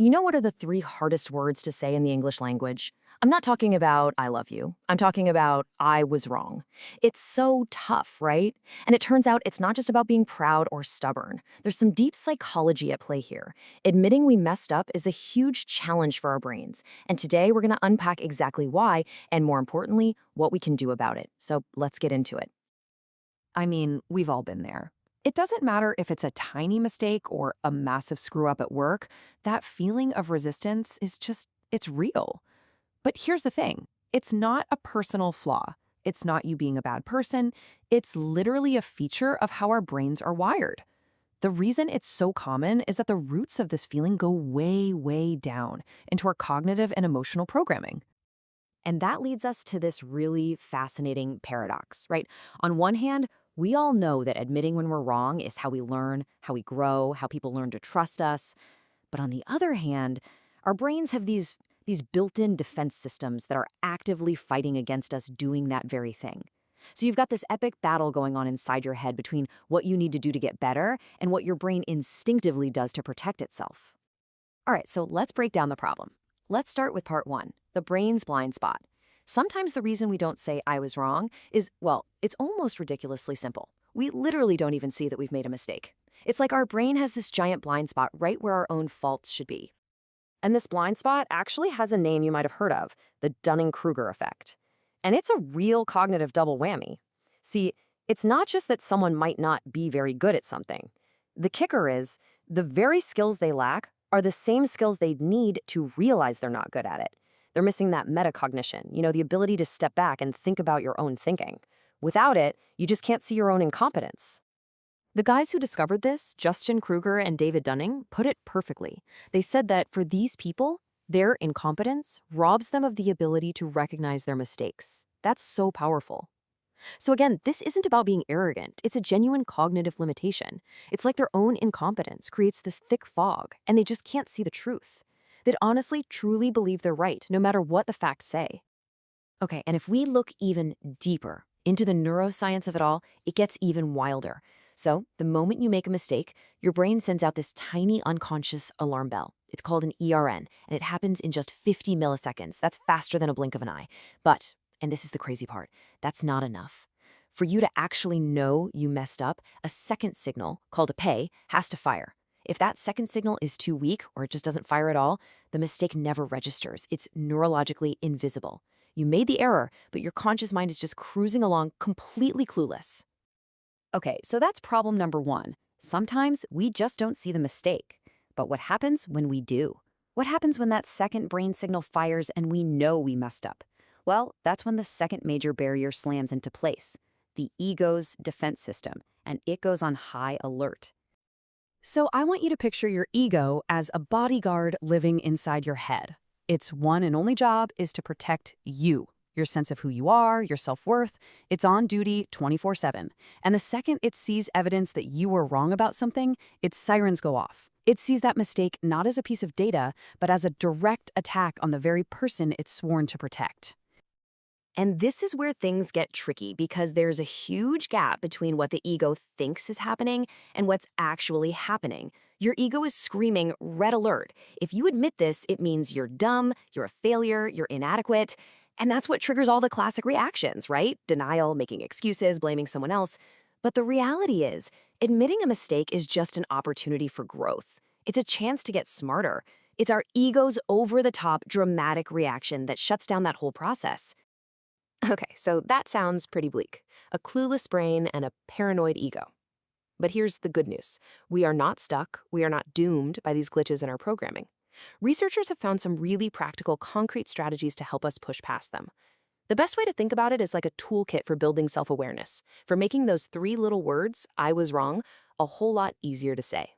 You know what are the three hardest words to say in the English language? I'm not talking about I love you. I'm talking about I was wrong. It's so tough, right? And it turns out it's not just about being proud or stubborn. There's some deep psychology at play here. Admitting we messed up is a huge challenge for our brains. And today we're going to unpack exactly why, and more importantly, what we can do about it. So let's get into it. I mean, we've all been there. It doesn't matter if it's a tiny mistake or a massive screw up at work, that feeling of resistance is just, it's real. But here's the thing, it's not a personal flaw. It's not you being a bad person. It's literally a feature of how our brains are wired. The reason it's so common is that the roots of this feeling go way, way down into our cognitive and emotional programming. And that leads us to this really fascinating paradox, right? On one hand, we all know that admitting when we're wrong is how we learn, how we grow, how people learn to trust us. But on the other hand, our brains have these built-in defense systems that are actively fighting against us doing that very thing. So you've got this epic battle going on inside your head between what you need to do to get better and what your brain instinctively does to protect itself. All right, so let's break down the problem. Let's start with part one, the brain's blind spot. Sometimes the reason we don't say I was wrong is, well, it's almost ridiculously simple. We literally don't even see that we've made a mistake. It's like our brain has this giant blind spot right where our own faults should be. And this blind spot actually has a name you might have heard of, the Dunning-Kruger effect. And it's a real cognitive double whammy. See, it's not just that someone might not be very good at something. The kicker is, the very skills they lack are the same skills they'd need to realize they're not good at it. They're missing that metacognition, the ability to step back and think about your own thinking. Without it, you just can't see your own incompetence. The guys who discovered this, Justin Kruger and David Dunning, put it perfectly. They said that for these people, their incompetence robs them of the ability to recognize their mistakes. That's so powerful. So again, this isn't about being arrogant. It's a genuine cognitive limitation. It's like their own incompetence creates this thick fog, and they just can't see the truth. They'd honestly, truly believe they're right, no matter what the facts say. Okay, and if we look even deeper into the neuroscience of it all, it gets even wilder. So, the moment you make a mistake, your brain sends out this tiny unconscious alarm bell. It's called an ERN, and it happens in just 50 milliseconds. That's faster than a blink of an eye. But, and this is the crazy part, that's not enough. For you to actually know you messed up, a second signal, called a pay, has to fire. If that second signal is too weak or it just doesn't fire at all, the mistake never registers. It's neurologically invisible. You made the error, but your conscious mind is just cruising along completely clueless. Okay, so that's problem number one. Sometimes we just don't see the mistake. But what happens when we do? What happens when that second brain signal fires and we know we messed up? Well, that's when the second major barrier slams into place, the ego's defense system, and it goes on high alert. So I want you to picture your ego as a bodyguard living inside your head. Its one and only job is to protect you, your sense of who you are, your self-worth. It's on duty 24/7. And the second it sees evidence that you were wrong about something, its sirens go off. It sees that mistake not as a piece of data, but as a direct attack on the very person it's sworn to protect. And this is where things get tricky because there's a huge gap between what the ego thinks is happening and what's actually happening. Your ego is screaming red alert. If you admit this, it means you're dumb, you're a failure, you're inadequate. And that's what triggers all the classic reactions, right? Denial, making excuses, blaming someone else. But the reality is, admitting a mistake is just an opportunity for growth. It's a chance to get smarter. It's our ego's over-the-top dramatic reaction that shuts down that whole process. Okay, so that sounds pretty bleak. A clueless brain and a paranoid ego. But here's the good news. We are not stuck. We are not doomed by these glitches in our programming. Researchers have found some really practical, concrete strategies to help us push past them. The best way to think about it is like a toolkit for building self-awareness, for making those three little words, I was wrong, a whole lot easier to say.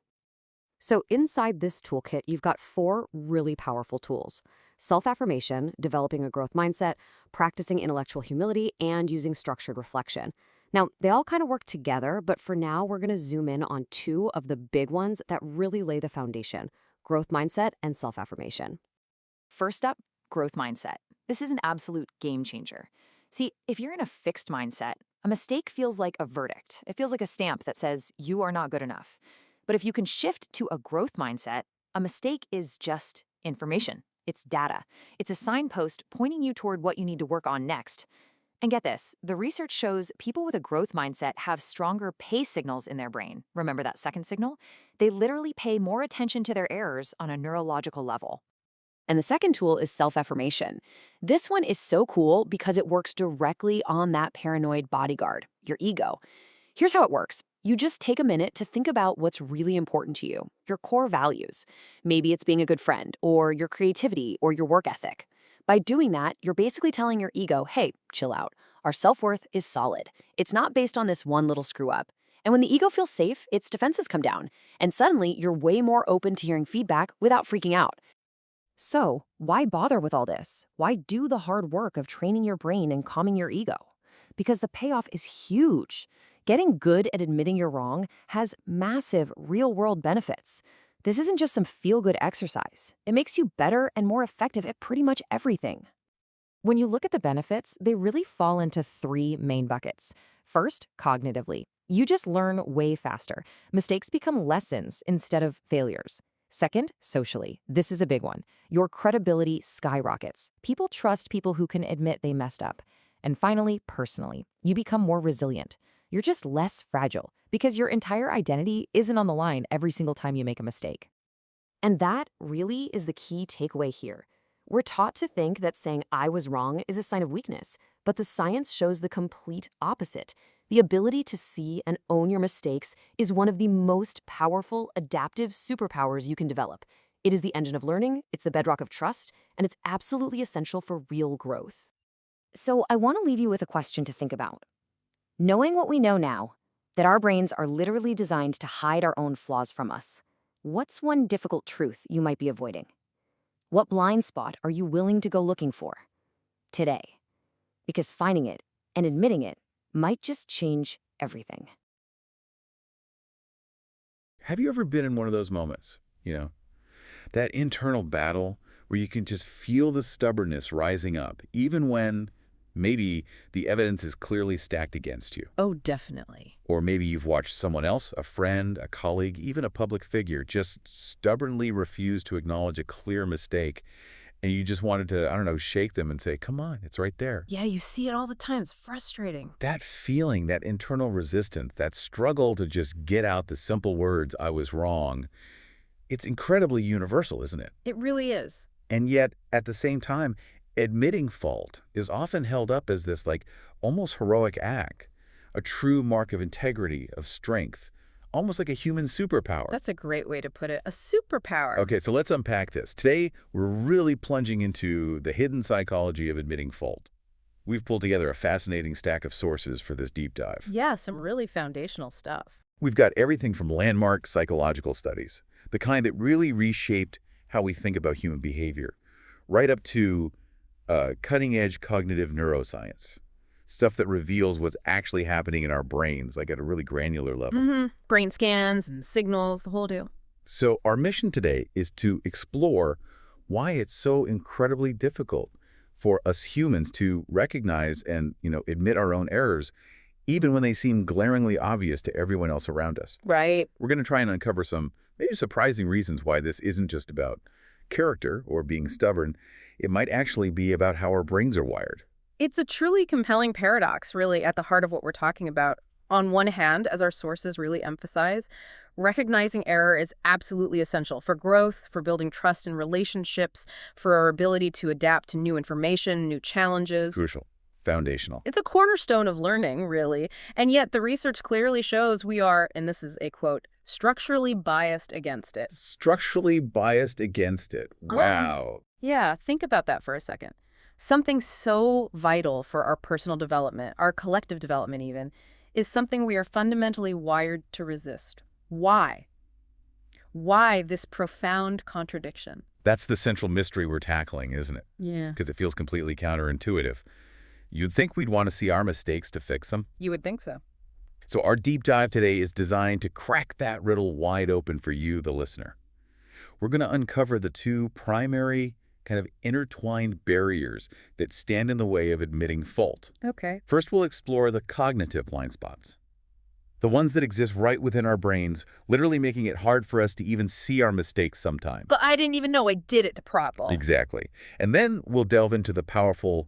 So inside this toolkit, you've got four really powerful tools: self-affirmation, developing a growth mindset, practicing intellectual humility, and using structured reflection. Now, they all kind of work together, but for now, we're going to zoom in on two of the big ones that really lay the foundation: growth mindset and self-affirmation. First up, growth mindset. This is an absolute game changer. See, if you're in a fixed mindset, a mistake feels like a verdict. It feels like a stamp that says you are not good enough. But if you can shift to a growth mindset, a mistake is just information. It's data. It's a signpost pointing you toward what you need to work on next. And get this, the research shows people with a growth mindset have stronger pay signals in their brain. Remember that second signal? They literally pay more attention to their errors on a neurological level. And the second tool is self-affirmation. This one is so cool because it works directly on that paranoid bodyguard, your ego. Here's how it works. You just take a minute to think about what's really important to you, your core values. Maybe it's being a good friend, or your creativity, or your work ethic. By doing that, you're basically telling your ego, hey, chill out. Our self-worth is solid. It's not based on this one little screw up. And when the ego feels safe, its defenses come down. And suddenly, you're way more open to hearing feedback without freaking out. So, why bother with all this? Why do the hard work of training your brain and calming your ego? Because the payoff is huge. Getting good at admitting you're wrong has massive real-world benefits. This isn't just some feel-good exercise. It makes you better and more effective at pretty much everything. When you look at the benefits, they really fall into three main buckets. First, cognitively. You just learn way faster. Mistakes become lessons instead of failures. Second, socially. This is a big one. Your credibility skyrockets. People trust people who can admit they messed up. And finally, personally. You become more resilient. You're just less fragile because your entire identity isn't on the line every single time you make a mistake. And that really is the key takeaway here. We're taught to think that saying I was wrong is a sign of weakness, but the science shows the complete opposite. The ability to see and own your mistakes is one of the most powerful adaptive superpowers you can develop. It is the engine of learning, it's the bedrock of trust, and it's absolutely essential for real growth. So I want to leave you with a question to think about. Knowing what we know now, that our brains are literally designed to hide our own flaws from us, what's one difficult truth you might be avoiding? What blind spot are you willing to go looking for today? Because finding it and admitting it might just change everything. Have you ever been in one of those moments, that internal battle where you can just feel the stubbornness rising up, even when maybe the evidence is clearly stacked against you? Oh, definitely. Or maybe you've watched someone else, a friend, a colleague, even a public figure, just stubbornly refuse to acknowledge a clear mistake, and you just wanted to, I don't know, shake them and say, come on, it's right there. Yeah, you see it all the time. It's frustrating. That feeling, that internal resistance, that struggle to just get out the simple words, I was wrong, it's incredibly universal, isn't it? It really is. And yet, at the same time, admitting fault is often held up as this, almost heroic act, a true mark of integrity, of strength, almost like a human superpower. That's a great way to put it. A superpower. Okay, so let's unpack this. Today, we're really plunging into the hidden psychology of admitting fault. We've pulled together a fascinating stack of sources for this deep dive. Yeah, some really foundational stuff. We've got everything from landmark psychological studies, the kind that really reshaped how we think about human behavior, right up to cutting-edge cognitive neuroscience, stuff that reveals what's actually happening in our brains, at a really granular level. Brain scans and signals, the whole deal. So our mission today is to explore why it's so incredibly difficult for us humans to recognize and, admit our own errors, even when they seem glaringly obvious to everyone else around us. Right. We're going to try and uncover some maybe surprising reasons why this isn't just about character or being stubborn. It might actually be about how our brains are wired. It's a truly compelling paradox, really, at the heart of what we're talking about. On one hand, as our sources really emphasize, recognizing error is absolutely essential for growth, for building trust in relationships, for our ability to adapt to new information, new challenges. Crucial. Foundational. It's a cornerstone of learning, really. And yet the research clearly shows we are, and this is a quote, structurally biased against it. Structurally biased against it. Wow. Yeah, think about that for a second. Something so vital for our personal development, our collective development even, is something we are fundamentally wired to resist. Why? Why this profound contradiction? That's the central mystery we're tackling, isn't it? Yeah. Because it feels completely counterintuitive. You'd think we'd want to see our mistakes to fix them. You would think so. So our deep dive today is designed to crack that riddle wide open for you, the listener. We're going to uncover the two primary kind of intertwined barriers that stand in the way of admitting fault. Okay. First, we'll explore the cognitive blind spots. The ones that exist right within our brains, literally making it hard for us to even see our mistakes sometimes. But I didn't even know I did it, the problem. Exactly. And then we'll delve into the powerful,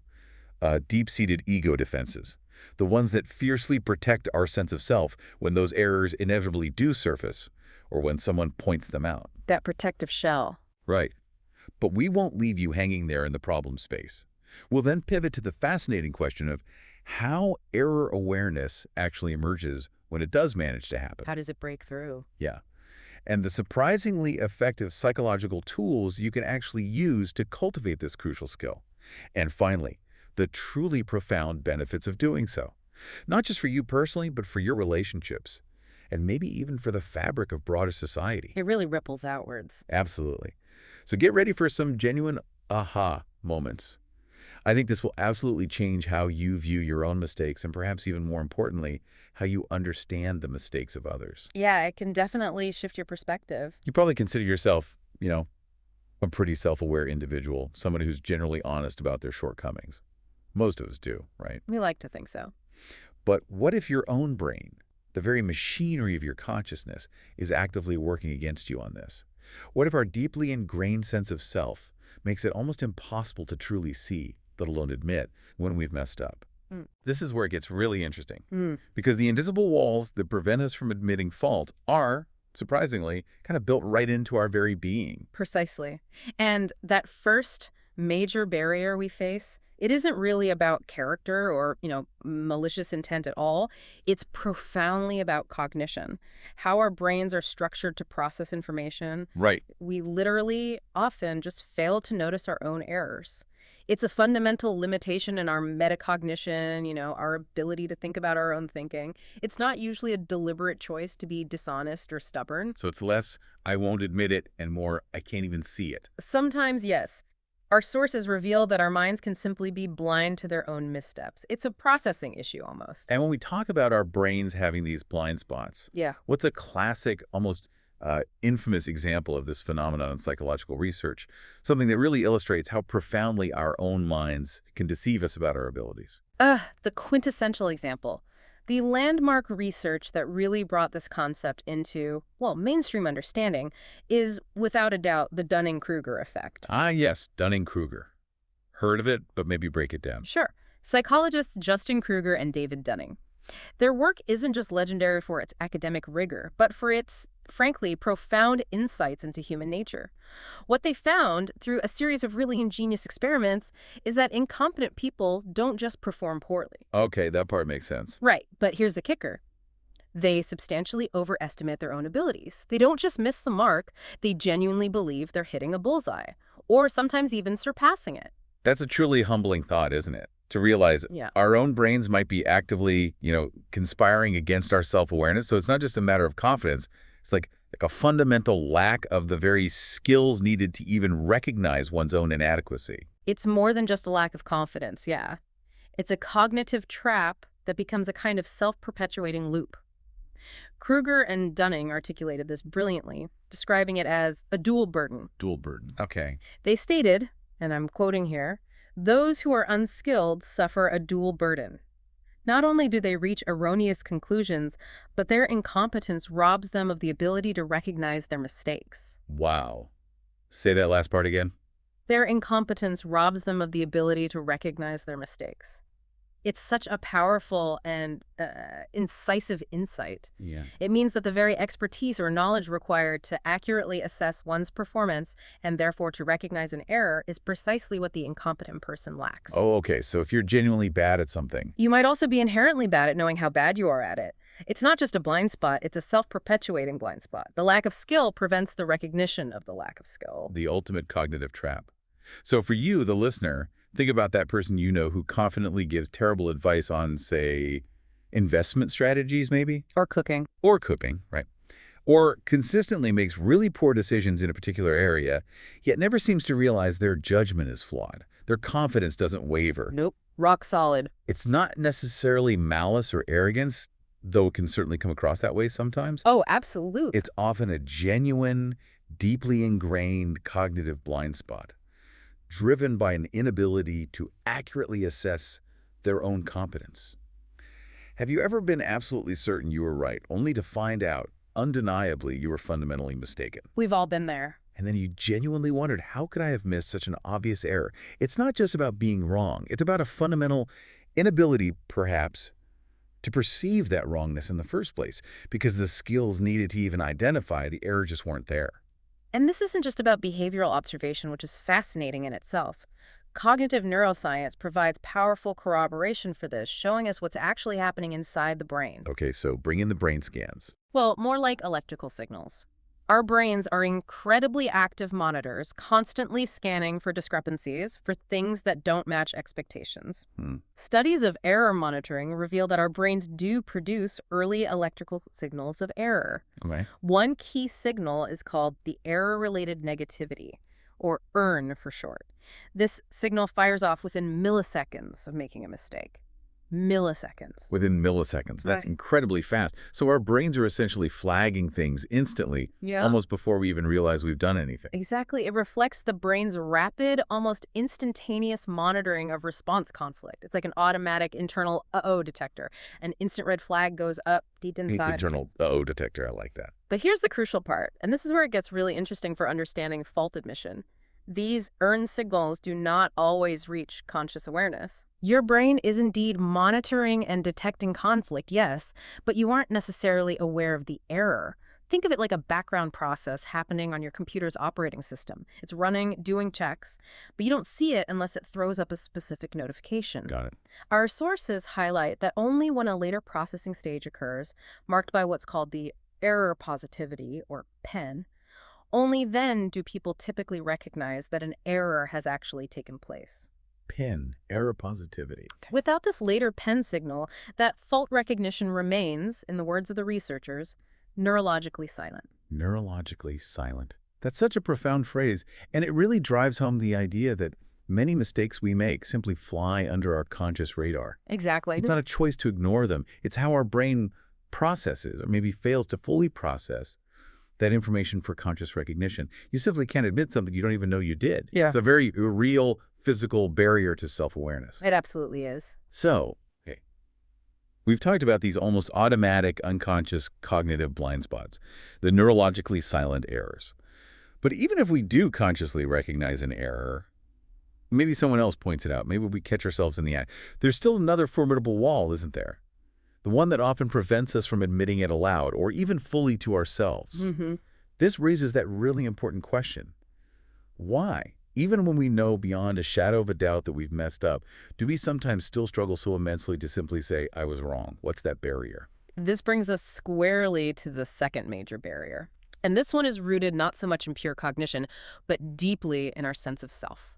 deep-seated ego defenses, the ones that fiercely protect our sense of self when those errors inevitably do surface, or when someone points them out. That protective shell. Right. But we won't leave you hanging there in the problem space. We'll then pivot to the fascinating question of how error awareness actually emerges when it does manage to happen. How does it break through? Yeah. And the surprisingly effective psychological tools you can actually use to cultivate this crucial skill. And finally, the truly profound benefits of doing so. Not just for you personally, but for your relationships. And maybe even for the fabric of broader society. It really ripples outwards. Absolutely. So get ready for some genuine aha moments. I think this will absolutely change how you view your own mistakes and perhaps even more importantly, how you understand the mistakes of others. Yeah, it can definitely shift your perspective. You probably consider yourself, a pretty self-aware individual, someone who's generally honest about their shortcomings. Most of us do, right? We like to think so. But what if your own brain, the very machinery of your consciousness, is actively working against you on this? What if our deeply ingrained sense of self makes it almost impossible to truly see, let alone admit, when we've messed up? This is where it gets really interesting, because the invisible walls that prevent us from admitting fault are, surprisingly, kind of built right into our very being. Precisely. And that first major barrier we face, it isn't really about character or, malicious intent at all. It's profoundly about cognition, how our brains are structured to process information. Right. We literally often just fail to notice our own errors. It's a fundamental limitation in our metacognition, our ability to think about our own thinking. It's not usually a deliberate choice to be dishonest or stubborn. So it's less, I won't admit it, and more, I can't even see it. Sometimes, yes. Our sources reveal that our minds can simply be blind to their own missteps. It's a processing issue almost. And when we talk about our brains having these blind spots, Yeah. what's a classic, almost infamous example of this phenomenon in psychological research? Something that really illustrates how profoundly our own minds can deceive us about our abilities. The quintessential example. The landmark research that really brought this concept into, mainstream understanding is, without a doubt, the Dunning-Kruger effect. Ah, yes, Dunning-Kruger. Heard of it, but maybe break it down. Sure. Psychologists Justin Kruger and David Dunning. Their work isn't just legendary for its academic rigor, but for its, frankly, profound insights into human nature. What they found through a series of really ingenious experiments is that incompetent people don't just perform poorly. Okay, that part makes sense. Right, but here's the kicker. They substantially overestimate their own abilities. They don't just miss the mark, they genuinely believe they're hitting a bullseye, or sometimes even surpassing it. That's a truly humbling thought, isn't it? To realize our own brains might be actively, conspiring against our self-awareness. So it's not just a matter of confidence. It's like a fundamental lack of the very skills needed to even recognize one's own inadequacy. It's more than just a lack of confidence, yeah. It's a cognitive trap that becomes a kind of self-perpetuating loop. Kruger and Dunning articulated this brilliantly, describing it as a dual burden. Dual burden. Okay. They stated, and I'm quoting here, "Those who are unskilled suffer a dual burden. Not only do they reach erroneous conclusions, but their incompetence robs them of the ability to recognize their mistakes." Wow. Say that last part again. Their incompetence robs them of the ability to recognize their mistakes. It's such a powerful and incisive insight. Yeah. It means that the very expertise or knowledge required to accurately assess one's performance and therefore to recognize an error is precisely what the incompetent person lacks. Oh, okay. So if you're genuinely bad at something. You might also be inherently bad at knowing how bad you are at it. It's not just a blind spot, it's a self-perpetuating blind spot. The lack of skill prevents the recognition of the lack of skill. The ultimate cognitive trap. So for you, the listener, think about that person you know who confidently gives terrible advice on, say, investment strategies, maybe? Or cooking. Or cooking, right? Or consistently makes really poor decisions in a particular area, yet never seems to realize their judgment is flawed. Their confidence doesn't waver. Nope. Rock solid. It's not necessarily malice or arrogance, though it can certainly come across that way sometimes. Oh, absolutely. It's often a genuine, deeply ingrained cognitive blind spot, driven by an inability to accurately assess their own competence. Have you ever been absolutely certain you were right, only to find out, undeniably, you were fundamentally mistaken? We've all been there. And then you genuinely wondered, how could I have missed such an obvious error? It's not just about being wrong. It's about a fundamental inability, perhaps, to perceive that wrongness in the first place, because the skills needed to even identify the error just weren't there. And this isn't just about behavioral observation, which is fascinating in itself. Cognitive neuroscience provides powerful corroboration for this, showing us what's actually happening inside the brain. Okay, so bring in the brain scans. Well, more like electrical signals. Our brains are incredibly active monitors, constantly scanning for discrepancies, for things that don't match expectations. Studies of error monitoring reveal that our brains do produce early electrical signals of error. Okay. One key signal is called the error-related negativity, or EARN for short. This signal fires off within milliseconds of making a mistake. Milliseconds. Within milliseconds. That's Right. incredibly fast. So our brains are essentially flagging things instantly, Yeah. almost before we even realize we've done anything. Exactly. It reflects the brain's rapid, almost instantaneous monitoring of response conflict. It's like an automatic internal uh-oh detector. An instant red flag goes up deep inside. Internal uh-oh detector, I like that. But here's the crucial part, and this is where it gets really interesting for understanding fault admission. These EARN signals do not always reach conscious awareness. Your brain is indeed monitoring and detecting conflict, yes, but you aren't necessarily aware of the error. Think of it like a background process happening on your computer's operating system. It's running, doing checks, but you don't see it unless it throws up a specific notification. Got it. Our sources highlight that only when a later processing stage occurs, marked by what's called the error positivity, or PEN, only then do people typically recognize that an error has actually taken place. PIN, error positivity. Without this later PEN signal, that fault recognition remains, in the words of the researchers, neurologically silent. Neurologically silent. That's such a profound phrase, and it really drives home the idea that many mistakes we make simply fly under our conscious radar. Exactly. It's not a choice to ignore them. It's how our brain processes, or maybe fails to fully process, that information for conscious recognition. You simply can't admit something you don't even know you did. Yeah. It's a very real physical barrier to self-awareness. It absolutely is. So, okay, we've talked about these almost automatic, unconscious cognitive blind spots, the neurologically silent errors. But even if we do consciously recognize an error, maybe someone else points it out, maybe we catch ourselves in the act, there's still another formidable wall, isn't there? The one that often prevents us from admitting it aloud or even fully to ourselves. This raises that really important question. Why, even when we know beyond a shadow of a doubt that we've messed up, do we sometimes still struggle so immensely to simply say, I was wrong? What's that barrier? This brings us squarely to the second major barrier. And this one is rooted not so much in pure cognition, but deeply in our sense of self.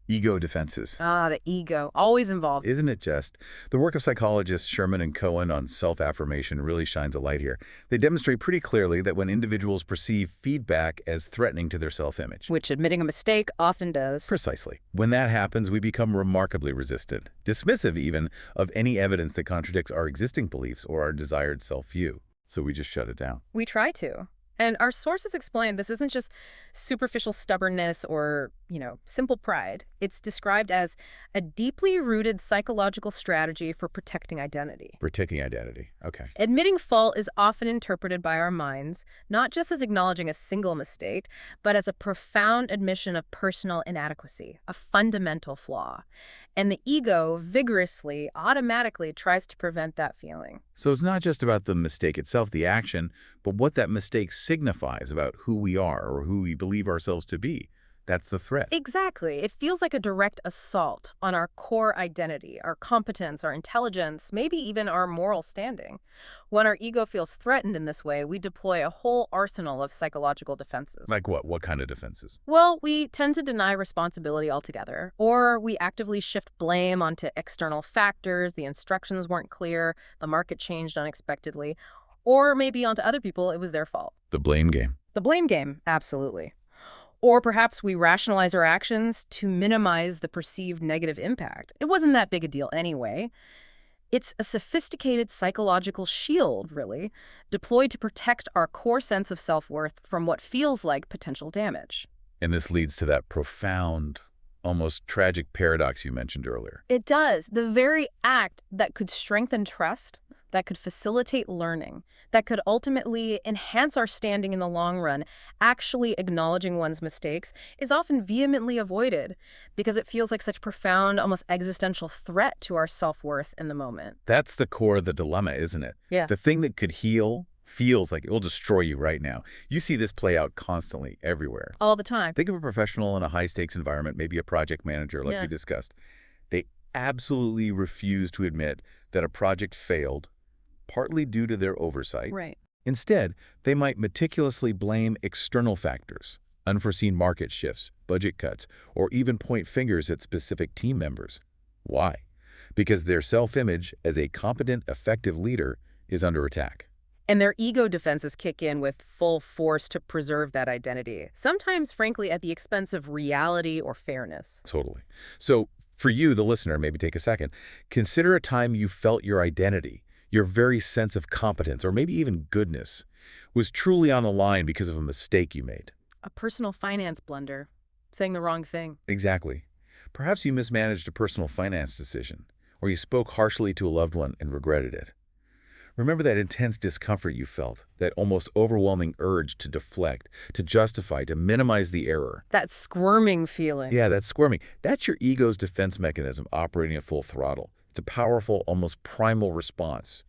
Ego defenses. The ego, always involved. Isn't it just? The work of psychologists Sherman and Cohen on self-affirmation really shines a light here. They demonstrate pretty clearly that when individuals perceive feedback as threatening to their self-image. Which admitting a mistake often does. Precisely. When that happens, we become remarkably resistant, dismissive even, of any evidence that contradicts our existing beliefs or our desired self-view. So we just shut it down. We try to. And our sources explain this isn't just superficial stubbornness or, simple pride. It's described as a deeply rooted psychological strategy for protecting identity. Protecting identity. Okay. Admitting fault is often interpreted by our minds not just as acknowledging a single mistake, but as a profound admission of personal inadequacy, a fundamental flaw. And the ego vigorously, automatically tries to prevent that feeling. So it's not just about the mistake itself, the action, but what that mistake signifies about who we are or who we believe ourselves to be. That's the threat. Exactly. It feels like a direct assault on our core identity, our competence, our intelligence, maybe even our moral standing. When our ego feels threatened in this way, we deploy a whole arsenal of psychological defenses. Like what? What kind of defenses? Well, we tend to deny responsibility altogether, or we actively shift blame onto external factors, the instructions weren't clear, the market changed unexpectedly, or maybe onto other people, it was their fault. The blame game. The blame game, absolutely. Or perhaps we rationalize our actions to minimize the perceived negative impact. It wasn't that big a deal anyway. It's a sophisticated psychological shield, really, deployed to protect our core sense of self-worth from what feels like potential damage. And this leads to that profound, almost tragic paradox you mentioned earlier. It does. The very act that could strengthen trust, that could facilitate learning, that could ultimately enhance our standing in the long run, actually acknowledging one's mistakes, is often vehemently avoided because it feels like such profound, almost existential threat to our self-worth in the moment. That's the core of the dilemma, isn't it? Yeah. The thing that could heal feels like it will destroy you right now. You see this play out constantly, everywhere. All the time. Think of a professional in a high-stakes environment, maybe a project manager like we discussed. They absolutely refuse to admit that a project failed, partly due to their oversight. Right. Instead, they might meticulously blame external factors, unforeseen market shifts, budget cuts, or even point fingers at specific team members. Why? Because their self-image as a competent, effective leader is under attack. And their ego defenses kick in with full force to preserve that identity, sometimes, frankly, at the expense of reality or fairness. Totally. So for you, the listener, maybe take a second. Consider a time you felt your identity, your very sense of competence, or maybe even goodness, was truly on the line because of a mistake you made. A personal finance blunder, saying the wrong thing. Exactly. Perhaps you mismanaged a personal finance decision, or you spoke harshly to a loved one and regretted it. Remember that intense discomfort you felt, that almost overwhelming urge to deflect, to justify, to minimize the error. That squirming feeling. Yeah, that's squirming. That's your ego's defense mechanism operating at full throttle. It's a powerful, almost primal response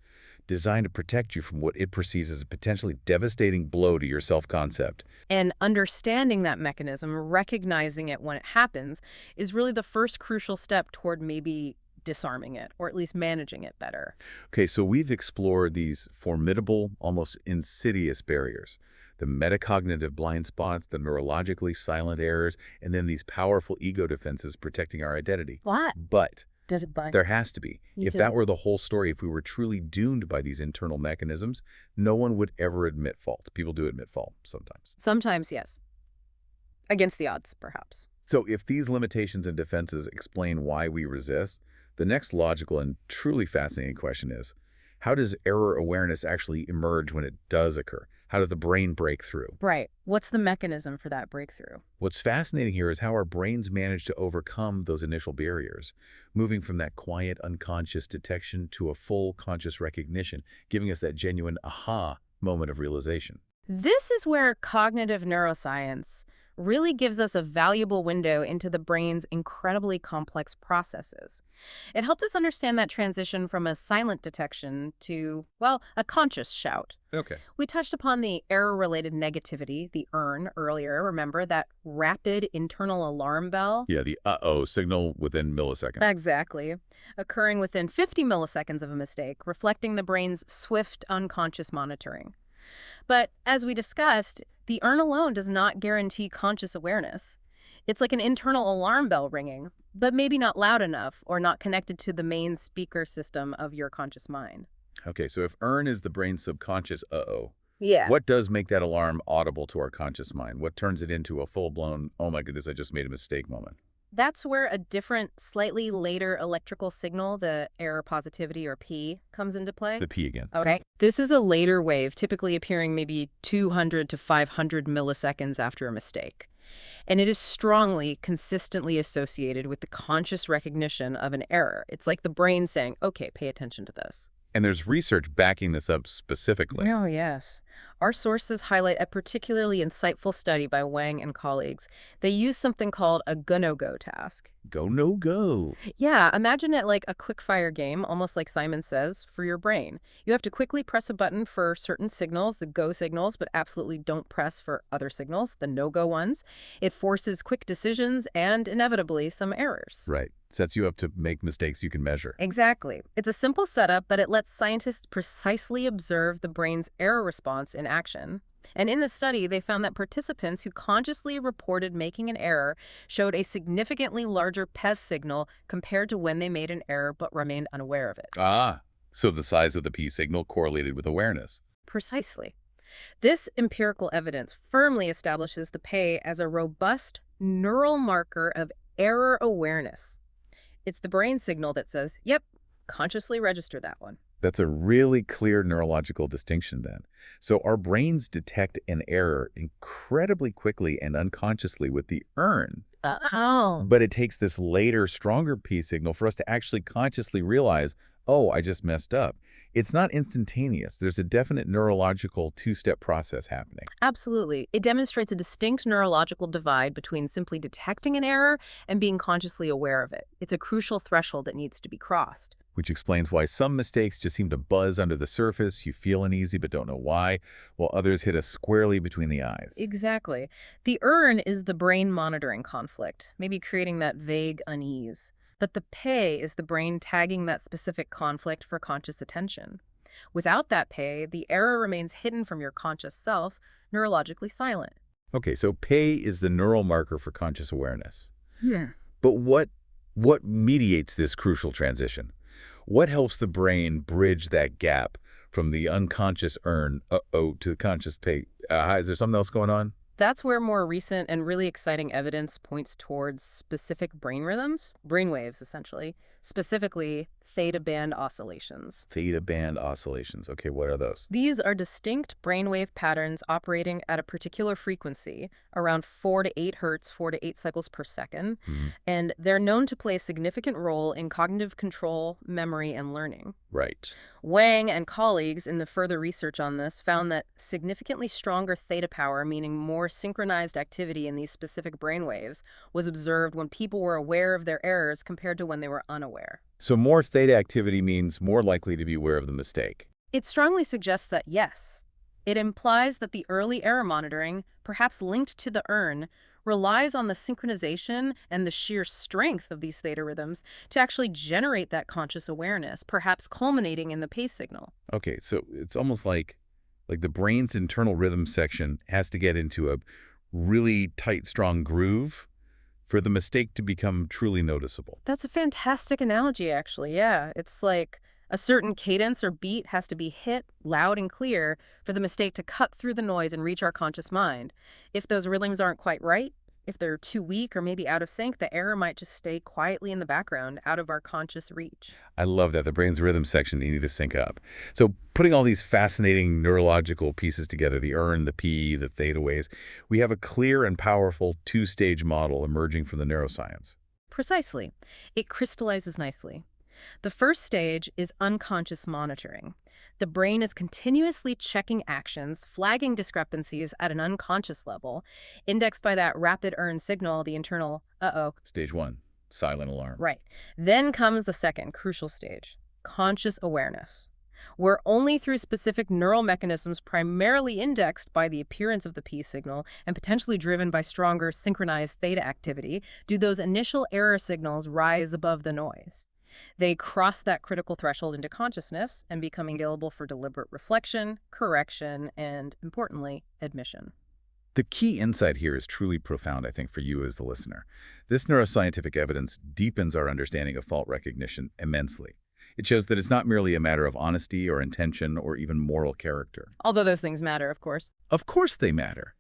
designed to protect you from what it perceives as a potentially devastating blow to your self-concept. And understanding that mechanism, recognizing it when it happens, is really the first crucial step toward maybe disarming it, or at least managing it better. Okay, so we've explored these formidable, almost insidious barriers. The metacognitive blind spots, the neurologically silent errors, and then these powerful ego defenses protecting our identity. What? But Does it bite? there has to be. You If feel- that were the whole story, if we were truly doomed by these internal mechanisms, no one would ever admit fault. People do admit fault sometimes. Sometimes, yes. Against the odds, perhaps. So if these limitations and defenses explain why we resist, the next logical and truly fascinating question is, how does error awareness actually emerge when it does occur? How does the brain break through? Right. What's the mechanism for that breakthrough? What's fascinating here is how our brains manage to overcome those initial barriers, moving from that quiet, unconscious detection to a full conscious recognition, giving us that genuine aha moment of realization. This is where cognitive neuroscience really gives us a valuable window into the brain's incredibly complex processes. It helped us understand that transition from a silent detection to, well, a conscious shout. Okay. We touched upon the error-related negativity, the EARN, earlier. Remember that rapid internal alarm bell? Yeah, the uh-oh signal within milliseconds. Exactly. Occurring within 50 milliseconds of a mistake, reflecting the brain's swift, unconscious monitoring. But as we discussed, the EARN alone does not guarantee conscious awareness. It's like an internal alarm bell ringing, but maybe not loud enough or not connected to the main speaker system of your conscious mind. Okay, so if EARN is the brain's subconscious uh-oh, Yeah. what does make that alarm audible to our conscious mind? What turns it into a full-blown, oh my goodness, I just made a mistake moment? That's where a different, slightly later electrical signal, the error positivity or P, comes into play. The P again. Okay. This is a later wave, typically appearing maybe 200 to 500 milliseconds after a mistake. And it is strongly, consistently associated with the conscious recognition of an error. It's like the brain saying, okay, pay attention to this. And there's research backing this up specifically. Oh, yes. Our sources highlight a particularly insightful study by Wang and colleagues. They use something called a go-no-go task. Go, no, go. Yeah, imagine it like a quick-fire game, almost like Simon says, for your brain. You have to quickly press a button for certain signals, the go signals, but absolutely don't press for other signals, the no-go ones. It forces quick decisions and, inevitably, some errors. Right. Sets you up to make mistakes you can measure. Exactly. It's a simple setup, but it lets scientists precisely observe the brain's error response in action. And in the study, they found that participants who consciously reported making an error showed a significantly larger PES signal compared to when they made an error but remained unaware of it. Ah, so the size of the P signal correlated with awareness. Precisely. This empirical evidence firmly establishes the PES as a robust neural marker of error awareness. It's the brain signal that says, yep, consciously register that one. That's a really clear neurological distinction then. So our brains detect an error incredibly quickly and unconsciously with the EARN. Oh. But it takes this later, stronger P signal for us to actually consciously realize, oh, I just messed up. It's not instantaneous. There's a definite neurological two-step process happening, Absolutely. It demonstrates a distinct neurological divide between simply detecting an error and being consciously aware of it. It's a crucial threshold that needs to be crossed. which explains why some mistakes just seem to buzz under the surface. You feel uneasy but don't know why, while others hit us squarely between the eyes. Exactly. The earn is the brain monitoring conflict, maybe creating that vague unease. But the pay is the brain tagging that specific conflict for conscious attention. Without that pay, the error remains hidden from your conscious self, neurologically silent. Okay, so pay is the neural marker for conscious awareness. Yeah. But what mediates this crucial transition? What helps the brain bridge that gap from the unconscious earn, to the conscious pay? Is there something else going on? That's where more recent and really exciting evidence points towards specific brain rhythms, brainwaves essentially, specifically theta band oscillations. Theta band oscillations. Okay, what are those? These are distinct brainwave patterns operating at a particular frequency, around 4 to 8 hertz, 4 to 8 cycles per second, Mhm. and they're known to play a significant role in cognitive control, memory, and learning. Right. Wang and colleagues in the further research on this found that significantly stronger theta power, meaning more synchronized activity in these specific brainwaves, was observed when people were aware of their errors compared to when they were unaware. So more theta activity means more likely to be aware of the mistake. It strongly suggests that yes. It implies that the early error monitoring, perhaps linked to the earn, relies on the synchronization and the sheer strength of these theta rhythms to actually generate that conscious awareness, perhaps culminating in the pace signal. Okay, so it's almost like the brain's internal rhythm section has to get into a really tight, strong groove for the mistake to become truly noticeable. That's a fantastic analogy, actually. Yeah, it's like a certain cadence or beat has to be hit loud and clear for the mistake to cut through the noise and reach our conscious mind. If those rhythms aren't quite right, if they're too weak or maybe out of sync, the error might just stay quietly in the background, out of our conscious reach. I love that. The brain's rhythm section, you need to sync up. So putting all these fascinating neurological pieces together, the earn, the P, the theta waves, we have a clear and powerful two-stage model emerging from the neuroscience. Precisely. It crystallizes nicely. The first stage is unconscious monitoring. The brain is continuously checking actions, flagging discrepancies at an unconscious level, indexed by that rapid earn signal, the internal, uh-oh. Stage 1, silent alarm. Right. Then comes the second crucial stage, conscious awareness, where only through specific neural mechanisms primarily indexed by the appearance of the P signal and potentially driven by stronger synchronized theta activity do those initial error signals rise above the noise. They cross that critical threshold into consciousness and become available for deliberate reflection, correction, and, importantly, admission. The key insight here is truly profound, I think, for you as the listener. This neuroscientific evidence deepens our understanding of fault recognition immensely. It shows that it's not merely a matter of honesty or intention or even moral character. Although those things matter, of course. Of course they matter.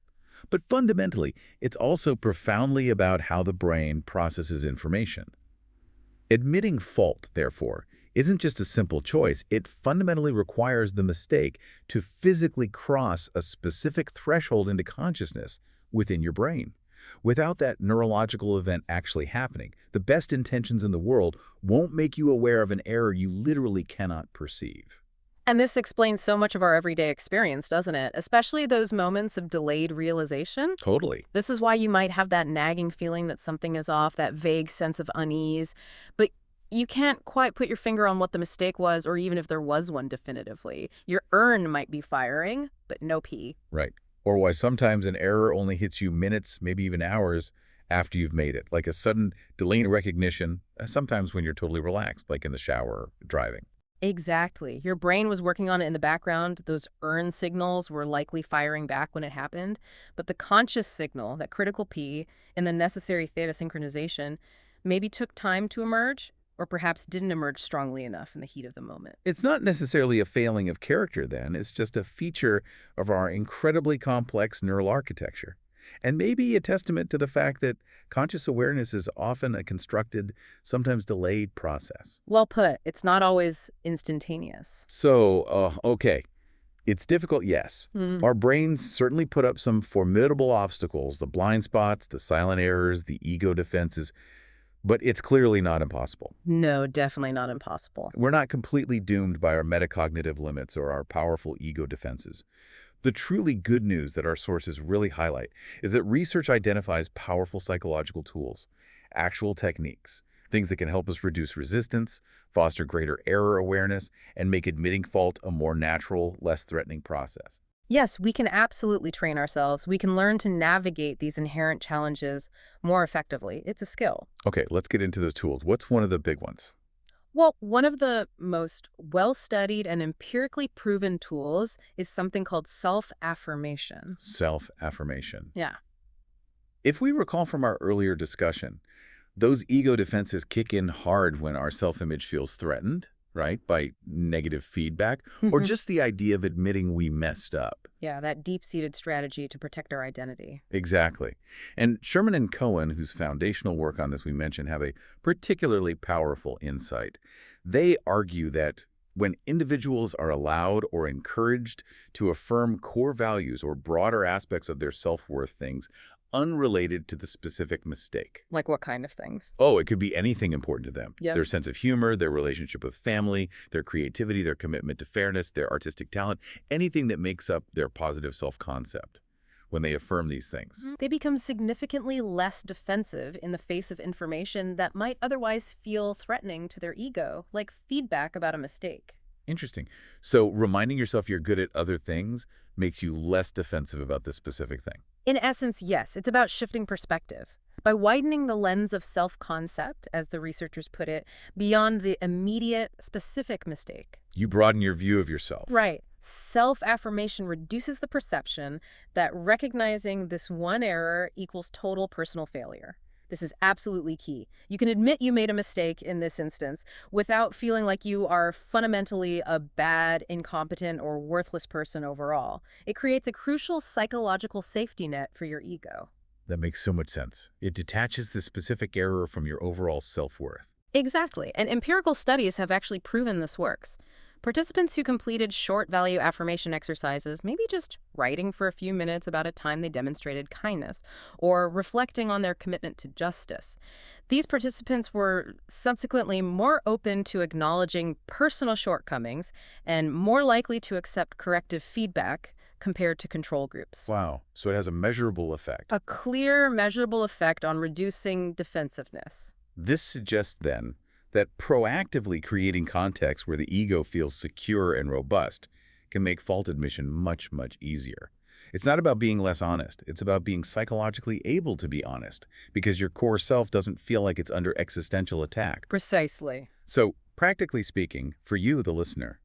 But fundamentally, it's also profoundly about how the brain processes information. Admitting fault, therefore, isn't just a simple choice. It fundamentally requires the mistake to physically cross a specific threshold into consciousness within your brain. Without that neurological event actually happening, the best intentions in the world won't make you aware of an error you literally cannot perceive. And this explains so much of our everyday experience, doesn't it? Especially those moments of delayed realization. Totally. This is why you might have that nagging feeling that something is off, that vague sense of unease, but you can't quite put your finger on what the mistake was or even if there was one definitively. Your earn might be firing, but no P. Right. Or why sometimes an error only hits you minutes, maybe even hours after you've made it, like a sudden delay in recognition, sometimes when you're totally relaxed, like in the shower or driving. Exactly. Your brain was working on it in the background. Those earn signals were likely firing back when it happened. But the conscious signal, that critical P, and the necessary theta synchronization maybe took time to emerge, or perhaps didn't emerge strongly enough in the heat of the moment. It's not necessarily a failing of character then, it's just a feature of our incredibly complex neural architecture. And maybe a testament to the fact that conscious awareness is often a constructed, sometimes delayed process. Well put. It's not always instantaneous. So, okay, it's difficult, yes. Our brains certainly put up some formidable obstacles, the blind spots, the silent errors, the ego defenses. But it's clearly not impossible. No, definitely not impossible. We're not completely doomed by our metacognitive limits or our powerful ego defenses. The truly good news that our sources really highlight is that research identifies powerful psychological tools, actual techniques, things that can help us reduce resistance, foster greater error awareness, and make admitting fault a more natural, less threatening process. Yes, we can absolutely train ourselves. We can learn to navigate these inherent challenges more effectively. It's a skill. Okay, let's get into those tools. What's one of the big ones? Well, one of the most well-studied and empirically proven tools is something called self-affirmation. Self-affirmation. Yeah. If we recall from our earlier discussion, those ego defenses kick in hard when our self-image feels threatened, right, by negative feedback, or just the idea of admitting we messed up. Yeah, that deep-seated strategy to protect our identity. Exactly. And Sherman and Cohen, whose foundational work on this we mentioned, have a particularly powerful insight. They argue that when individuals are allowed or encouraged to affirm core values or broader aspects of their self-worth, things unrelated to the specific mistake. Like what kind of things? Oh, it could be anything important to them. Yeah. Their sense of humor, their relationship with family, their creativity, their commitment to fairness, their artistic talent, anything that makes up their positive self-concept. When they affirm these things. They become significantly less defensive in the face of information that might otherwise feel threatening to their ego, like feedback about a mistake. Interesting. So reminding yourself you're good at other things makes you less defensive about this specific thing. In essence, yes, it's about shifting perspective. By widening the lens of self-concept, as the researchers put it, beyond the immediate, specific mistake. You broaden your view of yourself. Right. Self-affirmation reduces the perception that recognizing this one error equals total personal failure. This is absolutely key. You can admit you made a mistake in this instance without feeling like you are fundamentally a bad, incompetent, or worthless person overall. It creates a crucial psychological safety net for your ego. That makes so much sense. It detaches the specific error from your overall self-worth. Exactly, and empirical studies have actually proven this works. Participants who completed short value affirmation exercises, maybe just writing for a few minutes about a time they demonstrated kindness, or reflecting on their commitment to justice. These participants were subsequently more open to acknowledging personal shortcomings and more likely to accept corrective feedback compared to control groups. Wow. So it has a measurable effect. A clear, measurable effect on reducing defensiveness. This suggests, then, that proactively creating contexts where the ego feels secure and robust can make fault admission much, much easier. It's not about being less honest. It's about being psychologically able to be honest because your core self doesn't feel like it's under existential attack. Precisely. So, practically speaking, for you, the listener,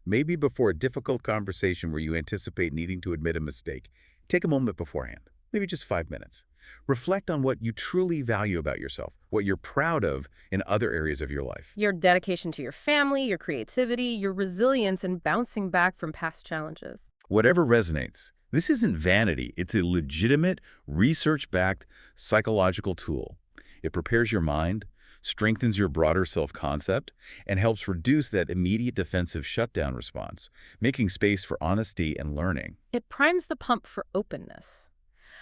maybe before a difficult conversation where you anticipate needing to admit a mistake, take a moment beforehand, maybe just 5 minutes. Reflect on what you truly value about yourself, what you're proud of in other areas of your life. Your dedication to your family, your creativity, your resilience, and bouncing back from past challenges. Whatever resonates. This isn't vanity. It's a legitimate, research-backed psychological tool. It prepares your mind, strengthens your broader self-concept, and helps reduce that immediate defensive shutdown response, making space for honesty and learning. It primes the pump for openness.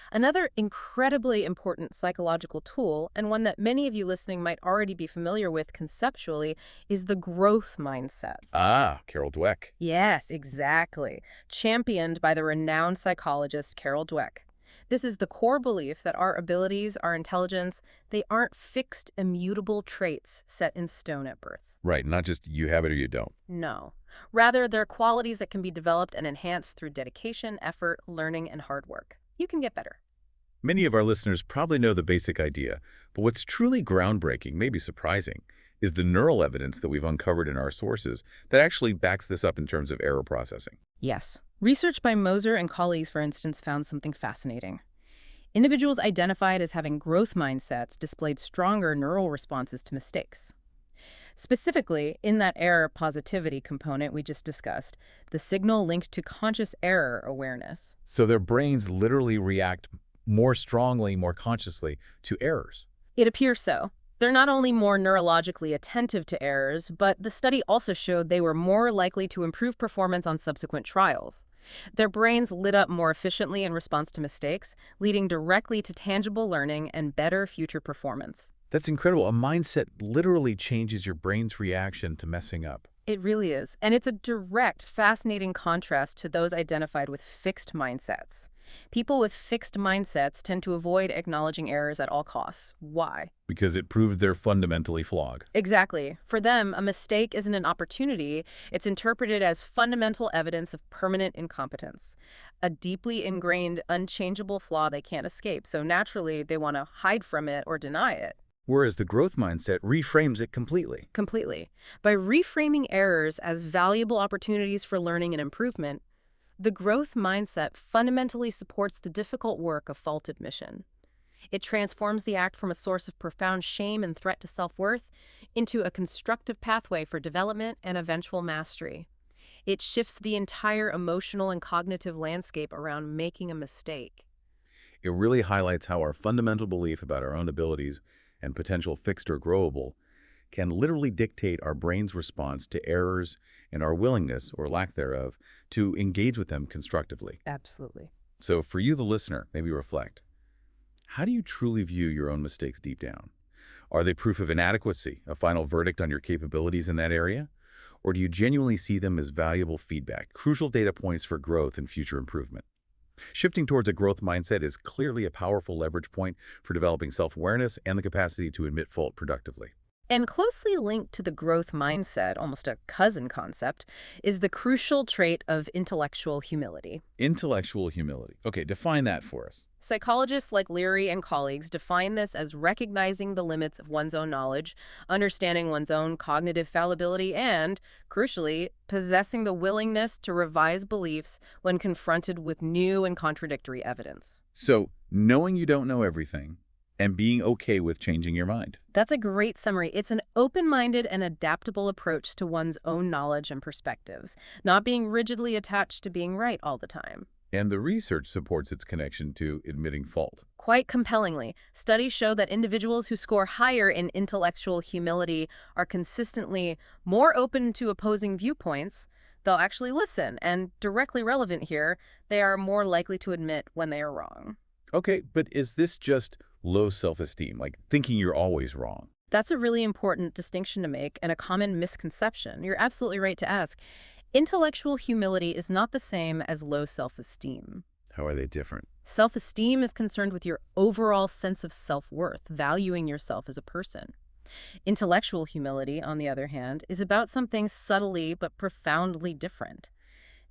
Another incredibly important psychological tool, and one that many of you listening might already be familiar with conceptually, is the growth mindset. Ah, Carol Dweck. Yes, exactly. Championed by the renowned psychologist Carol Dweck. This is the core belief that our abilities, our intelligence, they aren't fixed, immutable traits set in stone at birth. Right, not just you have it or you don't. No. Rather, they're qualities that can be developed and enhanced through dedication, effort, learning, and hard work. You can get better. Many of our listeners probably know the basic idea, but what's truly groundbreaking, maybe surprising, is the neural evidence that we've uncovered in our sources that actually backs this up in terms of error processing. Yes. Research by Moser and colleagues, for instance, found something fascinating. Individuals identified as having growth mindsets displayed stronger neural responses to mistakes. Specifically, in that error positivity component we just discussed, the signal linked to conscious error awareness. So their brains literally react more strongly, more consciously to errors. It appears so. They're not only more neurologically attentive to errors, but the study also showed they were more likely to improve performance on subsequent trials. Their brains lit up more efficiently in response to mistakes, leading directly to tangible learning and better future performance. That's incredible. A mindset literally changes your brain's reaction to messing up. It really is. And it's a direct, fascinating contrast to those identified with fixed mindsets. People with fixed mindsets tend to avoid acknowledging errors at all costs. Why? Because it proves they're fundamentally flawed. Exactly. For them, a mistake isn't an opportunity. It's interpreted as fundamental evidence of permanent incompetence, a deeply ingrained, unchangeable flaw they can't escape. So naturally, they want to hide from it or deny it. Whereas the growth mindset reframes it completely. Completely. By reframing errors as valuable opportunities for learning and improvement, the growth mindset fundamentally supports the difficult work of fault admission. It transforms the act from a source of profound shame and threat to self-worth into a constructive pathway for development and eventual mastery. It shifts the entire emotional and cognitive landscape around making a mistake. It really highlights how our fundamental belief about our own abilities and potential fixed or growable can literally dictate our brain's response to errors and our willingness, or lack thereof, to engage with them constructively. Absolutely. So for you, the listener, maybe reflect. How do you truly view your own mistakes deep down? Are they proof of inadequacy, a final verdict on your capabilities in that area? Or do you genuinely see them as valuable feedback, crucial data points for growth and future improvement? Shifting towards a growth mindset is clearly a powerful leverage point for developing self-awareness and the capacity to admit fault productively. And closely linked to the growth mindset, almost a cousin concept, is the crucial trait of intellectual humility. Intellectual humility. Okay, define that for us. Psychologists like Leary and colleagues define this as recognizing the limits of one's own knowledge, understanding one's own cognitive fallibility, and, crucially, possessing the willingness to revise beliefs when confronted with new and contradictory evidence. So, knowing you don't know everything and being okay with changing your mind. That's a great summary. It's an open-minded and adaptable approach to one's own knowledge and perspectives, not being rigidly attached to being right all the time. And the research supports its connection to admitting fault. Quite compellingly, studies show that individuals who score higher in intellectual humility are consistently more open to opposing viewpoints. They'll actually listen, and directly relevant here, they are more likely to admit when they are wrong. Okay, but is this just low self-esteem, like thinking you're always wrong? That's a really important distinction to make and a common misconception. You're absolutely right to ask. Intellectual humility is not the same as low self-esteem. How are they different? Self-esteem is concerned with your overall sense of self-worth, valuing yourself as a person. Intellectual humility, on the other hand, is about something subtly but profoundly different.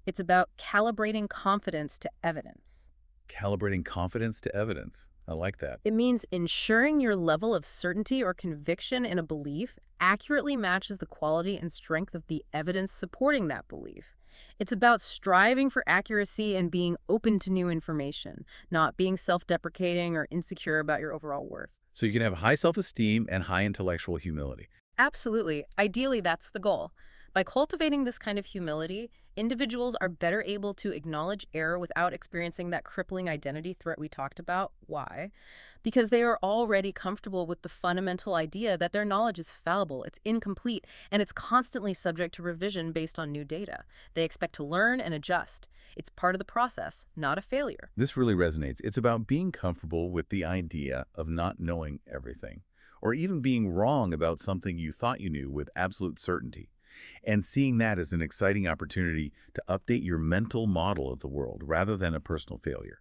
It's about calibrating confidence to evidence. Calibrating confidence to evidence. I like that. It means ensuring your level of certainty or conviction in a belief accurately matches the quality and strength of the evidence supporting that belief. It's about striving for accuracy and being open to new information, not being self-deprecating or insecure about your overall worth. So you can have high self-esteem and high intellectual humility. Absolutely. Ideally, that's the goal. By cultivating this kind of humility, individuals are better able to acknowledge error without experiencing that crippling identity threat we talked about. Why? Because they are already comfortable with the fundamental idea that their knowledge is fallible, it's incomplete, and it's constantly subject to revision based on new data. They expect to learn and adjust. It's part of the process, not a failure. This really resonates. It's about being comfortable with the idea of not knowing everything, or even being wrong about something you thought you knew with absolute certainty, and seeing that as an exciting opportunity to update your mental model of the world rather than a personal failure.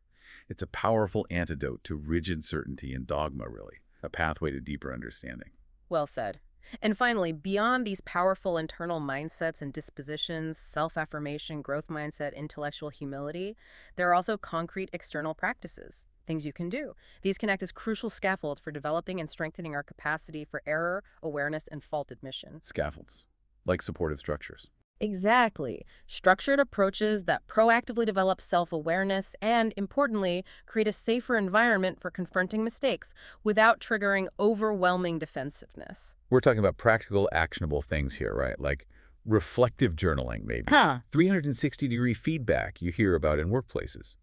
It's a powerful antidote to rigid certainty and dogma, really, a pathway to deeper understanding. Well said. And finally, beyond these powerful internal mindsets and dispositions, self-affirmation, growth mindset, intellectual humility, there are also concrete external practices, things you can do. These can act as crucial scaffolds for developing and strengthening our capacity for error, awareness, and fault admission. Scaffolds, like supportive structures. Exactly. Structured approaches that proactively develop self-awareness and, importantly, create a safer environment for confronting mistakes without triggering overwhelming defensiveness. We're talking about practical, actionable things here, right? Like reflective journaling, maybe. 360-degree feedback you hear about in workplaces.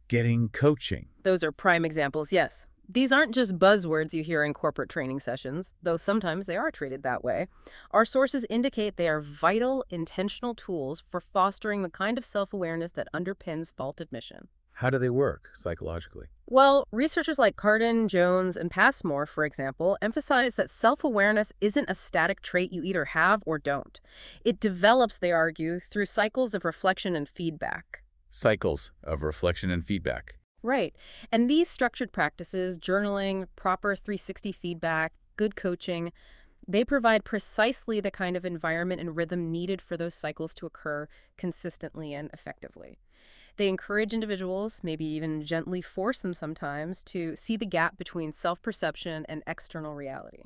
Getting coaching. Those are prime examples, yes. These aren't just buzzwords you hear in corporate training sessions, though sometimes they are treated that way. Our sources indicate they are vital, intentional tools for fostering the kind of self-awareness that underpins fault admission. How do they work psychologically? Well, researchers like Cardin, Jones, and Passmore, for example, emphasize that self-awareness isn't a static trait you either have or don't. It develops, they argue, through cycles of reflection and feedback. Cycles of reflection and feedback. Right. And these structured practices, journaling, proper 360 feedback, good coaching, they provide precisely the kind of environment and rhythm needed for those cycles to occur consistently and effectively. They encourage individuals, maybe even gently force them sometimes, to see the gap between self-perception and external reality.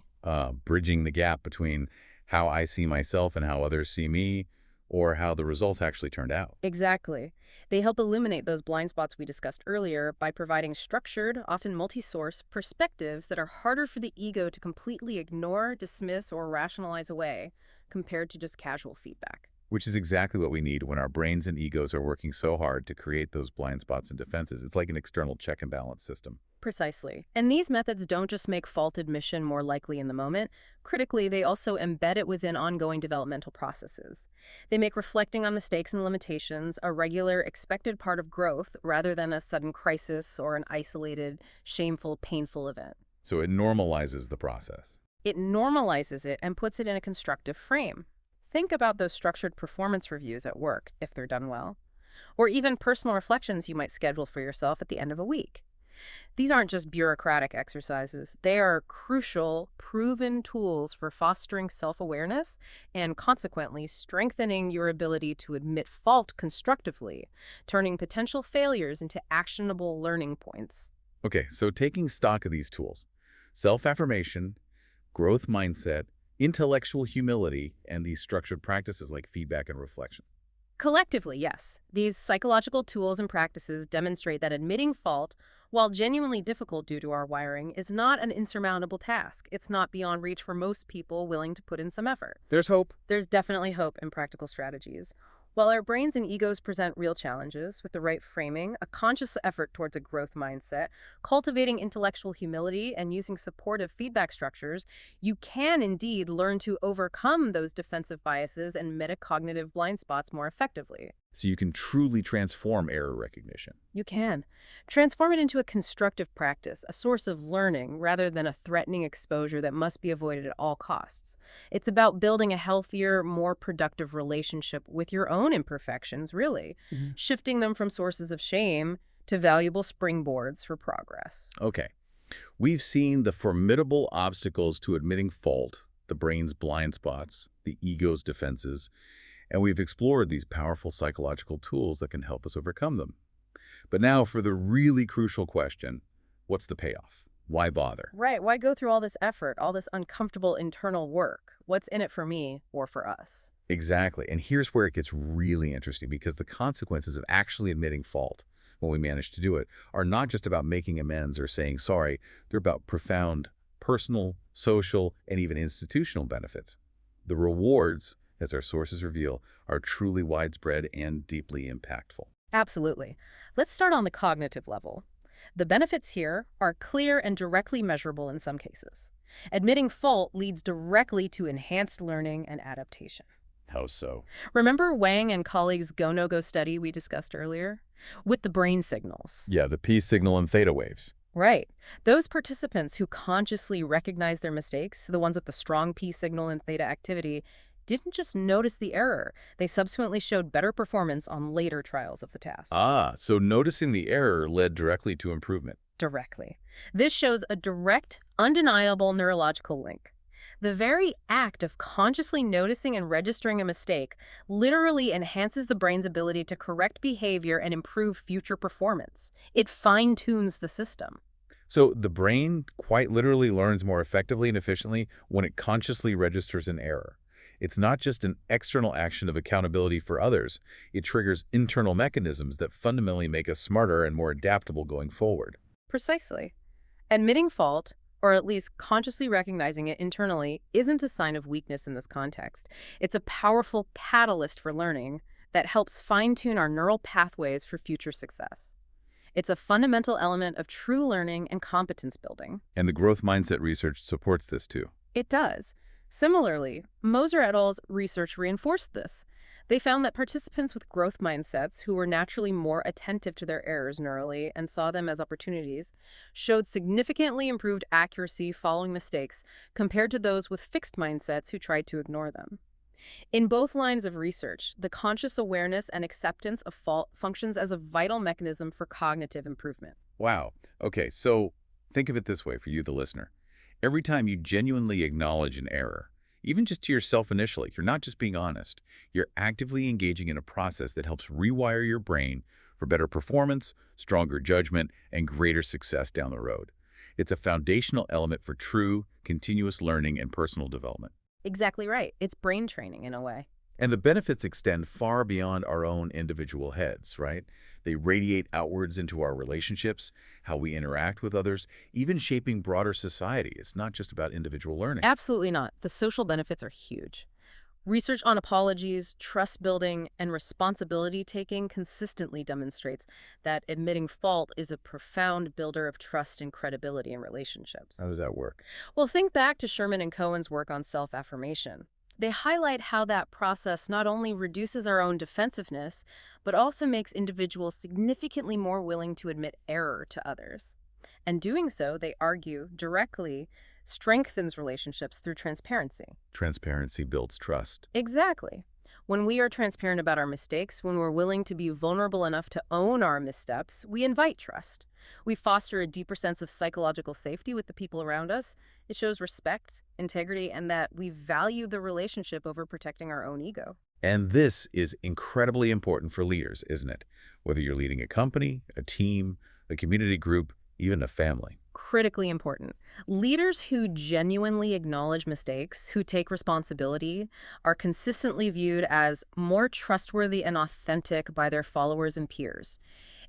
Bridging the gap between how I see myself and how others see me, or how the results actually turned out. Exactly. They help illuminate those blind spots we discussed earlier by providing structured, often multi-source, perspectives that are harder for the ego to completely ignore, dismiss, or rationalize away, compared to just casual feedback. Which is exactly what we need when our brains and egos are working so hard to create those blind spots and defenses. It's like an external check and balance system. Precisely. And these methods don't just make fault admission more likely in the moment. Critically, they also embed it within ongoing developmental processes. They make reflecting on mistakes and limitations a regular, expected part of growth rather than a sudden crisis or an isolated, shameful, painful event. So it normalizes the process. It normalizes it and puts it in a constructive frame. Think about those structured performance reviews at work, if they're done well, or even personal reflections you might schedule for yourself at the end of a week. These aren't just bureaucratic exercises. They are crucial, proven tools for fostering self-awareness and, consequently, strengthening your ability to admit fault constructively, turning potential failures into actionable learning points. Okay, so taking stock of these tools, self-affirmation, growth mindset, intellectual humility, and these structured practices like feedback and reflection. Collectively, yes, these psychological tools and practices demonstrate that admitting fault, while genuinely difficult due to our wiring, is not an insurmountable task. It's not beyond reach for most people willing to put in some effort. There's hope. There's definitely hope in practical strategies. While our brains and egos present real challenges, with the right framing, a conscious effort towards a growth mindset, cultivating intellectual humility, and using supportive feedback structures, you can indeed learn to overcome those defensive biases and metacognitive blind spots more effectively. So you can truly transform error recognition. You can. Transform it into a constructive practice, a source of learning, rather than a threatening exposure that must be avoided at all costs. It's about building a healthier, more productive relationship with your own imperfections, really, shifting them from sources of shame to valuable springboards for progress. Okay, we've seen the formidable obstacles to admitting fault, the brain's blind spots, the ego's defenses, and we've explored these powerful psychological tools that can help us overcome them. But now for the really crucial question, what's the payoff? Why bother? Right. Why go through all this effort, all this uncomfortable internal work? What's in it for me or for us? Exactly. And here's where it gets really interesting, because the consequences of actually admitting fault, when we manage to do it, are not just about making amends or saying sorry. They're about profound personal, social, and even institutional benefits. The rewards, as our sources reveal, are truly widespread and deeply impactful. Absolutely. Let's start on the cognitive level. The benefits here are clear and directly measurable in some cases. Admitting fault leads directly to enhanced learning and adaptation. How so? Remember Wang and colleagues' go-no-go study we discussed earlier? With the brain signals. Yeah, the P signal and theta waves. Right. Those participants who consciously recognized their mistakes, the ones with the strong P signal and theta activity, didn't just notice the error. They subsequently showed better performance on later trials of the task. So noticing the error led directly to improvement. Directly. This shows a direct, undeniable neurological link. The very act of consciously noticing and registering a mistake literally enhances the brain's ability to correct behavior and improve future performance. It fine-tunes the system. So the brain quite literally learns more effectively and efficiently when it consciously registers an error. It's not just an external action of accountability for others. It triggers internal mechanisms that fundamentally make us smarter and more adaptable going forward. Precisely. Admitting fault, or at least consciously recognizing it internally, isn't a sign of weakness in this context. It's a powerful catalyst for learning that helps fine-tune our neural pathways for future success. It's a fundamental element of true learning and competence building. And the growth mindset research supports this too. It does. Similarly, Moser et al.'s research reinforced this. They found that participants with growth mindsets who were naturally more attentive to their errors neurally and saw them as opportunities showed significantly improved accuracy following mistakes compared to those with fixed mindsets who tried to ignore them. In both lines of research, the conscious awareness and acceptance of fault functions as a vital mechanism for cognitive improvement. Wow. Okay, so think of it this way for you, the listener. Every time you genuinely acknowledge an error, even just to yourself initially, you're not just being honest. You're actively engaging in a process that helps rewire your brain for better performance, stronger judgment, and greater success down the road. It's a foundational element for true, continuous learning and personal development. Exactly right. It's brain training in a way. And the benefits extend far beyond our own individual heads, right? They radiate outwards into our relationships, how we interact with others, even shaping broader society. It's not just about individual learning. Absolutely not. The social benefits are huge. Research on apologies, trust building, and responsibility taking consistently demonstrates that admitting fault is a profound builder of trust and credibility in relationships. How does that work? Well, think back to Sherman and Cohen's work on self-affirmation. They highlight how that process not only reduces our own defensiveness, but also makes individuals significantly more willing to admit error to others. And doing so, they argue, directly strengthens relationships through transparency. Transparency builds trust. Exactly. When we are transparent about our mistakes, when we're willing to be vulnerable enough to own our missteps, we invite trust. We foster a deeper sense of psychological safety with the people around us. It shows respect, integrity, and that we value the relationship over protecting our own ego. And this is incredibly important for leaders, isn't it? Whether you're leading a company, a team, a community group, even a family. Critically important. Leaders who genuinely acknowledge mistakes, who take responsibility, are consistently viewed as more trustworthy and authentic by their followers and peers.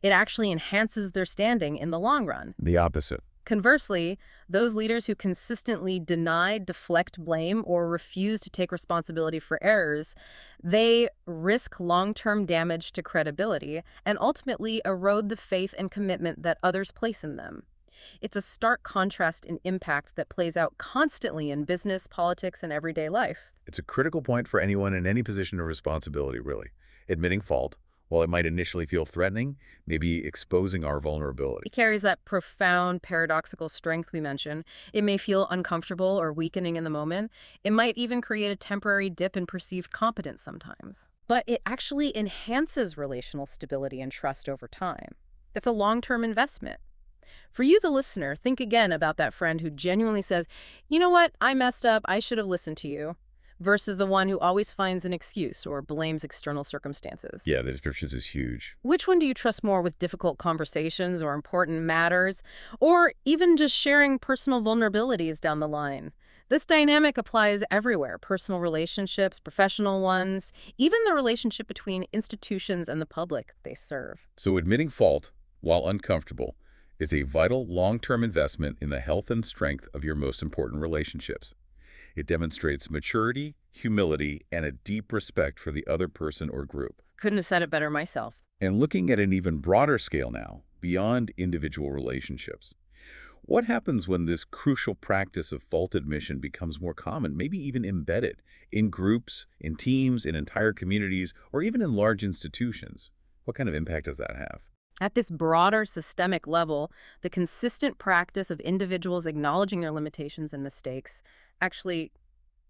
It actually enhances their standing in the long run. The opposite. Conversely, those leaders who consistently deny, deflect blame, or refuse to take responsibility for errors, they risk long-term damage to credibility and ultimately erode the faith and commitment that others place in them. It's a stark contrast in impact that plays out constantly in business, politics, and everyday life. It's a critical point for anyone in any position of responsibility, really. Admitting fault, while it might initially feel threatening, may be exposing our vulnerability. It carries that profound paradoxical strength we mentioned. It may feel uncomfortable or weakening in the moment. It might even create a temporary dip in perceived competence sometimes. But it actually enhances relational stability and trust over time. That's a long-term investment. For you, the listener, think again about that friend who genuinely says, you know what, I messed up, I should have listened to you, versus the one who always finds an excuse or blames external circumstances. Yeah, the difference is huge. Which one do you trust more with difficult conversations or important matters, or even just sharing personal vulnerabilities down the line? This dynamic applies everywhere: personal relationships, professional ones, even the relationship between institutions and the public they serve. So admitting fault, while uncomfortable, is a vital long-term investment in the health and strength of your most important relationships. It demonstrates maturity, humility, and a deep respect for the other person or group. Couldn't have said it better myself. And looking at an even broader scale now, beyond individual relationships, what happens when this crucial practice of fault admission becomes more common, maybe even embedded, in groups, in teams, in entire communities, or even in large institutions? What kind of impact does that have? At this broader systemic level, the consistent practice of individuals acknowledging their limitations and mistakes actually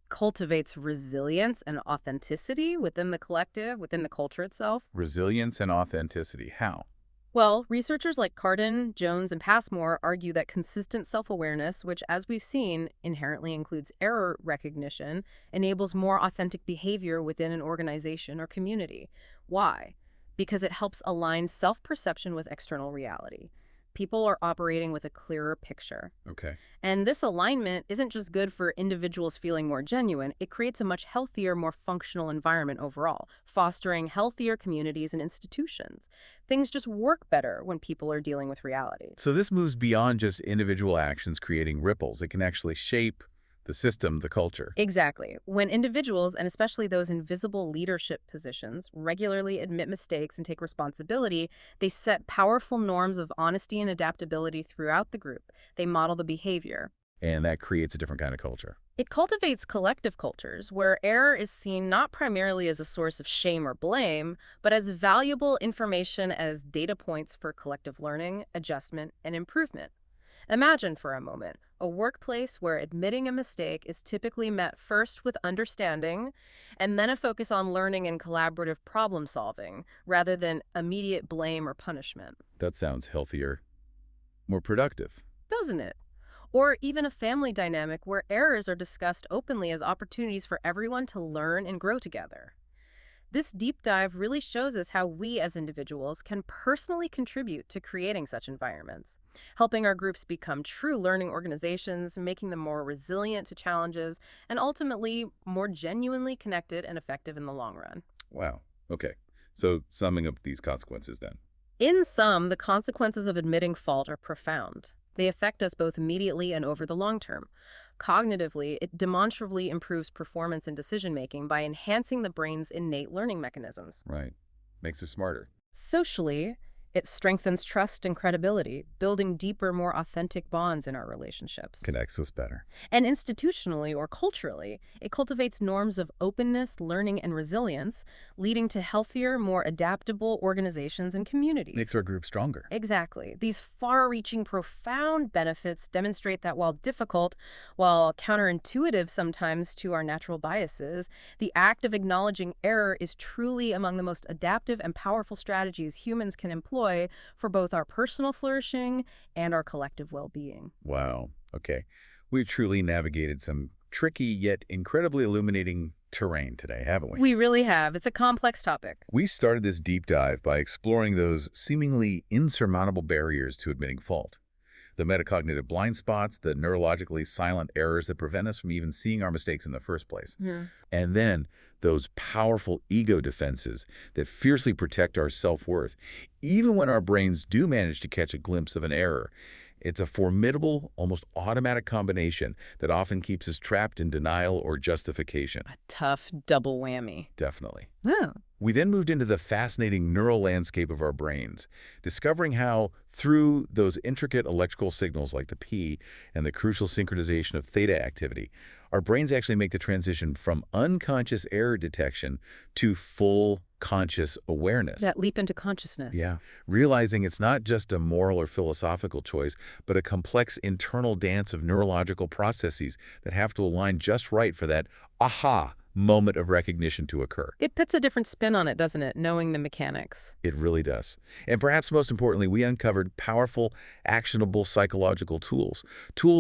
cultivates resilience and authenticity within the collective, within the culture itself. Resilience and authenticity. How? Well, researchers like Cardin, Jones, and Passmore argue that consistent self-awareness, which, as we've seen, inherently includes error recognition, enables more authentic behavior within an organization or community. Why? Because it helps align self-perception with external reality. People are operating with a clearer picture. Okay. And this alignment isn't just good for individuals feeling more genuine, it creates a much healthier, more functional environment overall, fostering healthier communities and institutions. Things just work better when people are dealing with reality. So this moves beyond just individual actions creating ripples. It can actually shape the system, the culture. Exactly. When individuals, and especially those in visible leadership positions, regularly admit mistakes and take responsibility, they set powerful norms of honesty and adaptability throughout the group. They model the behavior. And that creates a different kind of culture. It cultivates collective cultures where error is seen not primarily as a source of shame or blame, but as valuable information as data points for collective learning, adjustment, and improvement. Imagine for a moment a workplace where admitting a mistake is typically met first with understanding and then a focus on learning and collaborative problem solving rather than immediate blame or punishment. That sounds healthier, more productive. Doesn't it? Or even a family dynamic where errors are discussed openly as opportunities for everyone to learn and grow together. This deep dive really shows us how we as individuals can personally contribute to creating such environments, helping our groups become true learning organizations, making them more resilient to challenges, and ultimately more genuinely connected and effective in the long run. Wow. Okay. So summing up these consequences then. In sum, the consequences of admitting fault are profound. They affect us both immediately and over the long term. Cognitively, it demonstrably improves performance and decision-making by enhancing the brain's innate learning mechanisms. Right. Makes us smarter. Socially, it strengthens trust and credibility, building deeper, more authentic bonds in our relationships. Connects us better. And institutionally or culturally, it cultivates norms of openness, learning, and resilience, leading to healthier, more adaptable organizations and communities. Makes our group stronger. Exactly. These far-reaching, profound benefits demonstrate that while difficult, while counterintuitive sometimes to our natural biases, the act of acknowledging error is truly among the most adaptive and powerful strategies humans can employ for both our personal flourishing and our collective well-being. Wow. Okay. We've truly navigated some tricky yet incredibly illuminating terrain today, haven't we? We really have. It's a complex topic. We started this deep dive by exploring those seemingly insurmountable barriers to admitting fault. The metacognitive blind spots, the neurologically silent errors that prevent us from even seeing our mistakes in the first place. And then those powerful ego defenses that fiercely protect our self-worth, even when our brains do manage to catch a glimpse of an error. It's a formidable, almost automatic combination that often keeps us trapped in denial or justification. A tough double whammy. Definitely. Oh. We then moved into the fascinating neural landscape of our brains, discovering how, through those intricate electrical signals like the P and the crucial synchronization of theta activity, our brains actually make the transition from unconscious error detection to full conscious awareness. That leap into consciousness. Yeah, realizing it's not just a moral or philosophical choice, but a complex internal dance of neurological processes that have to align just right for that aha moment of recognition to occur. It puts a different spin on it, doesn't it, knowing the mechanics? It really does. And perhaps most importantly, we uncovered powerful, actionable psychological tools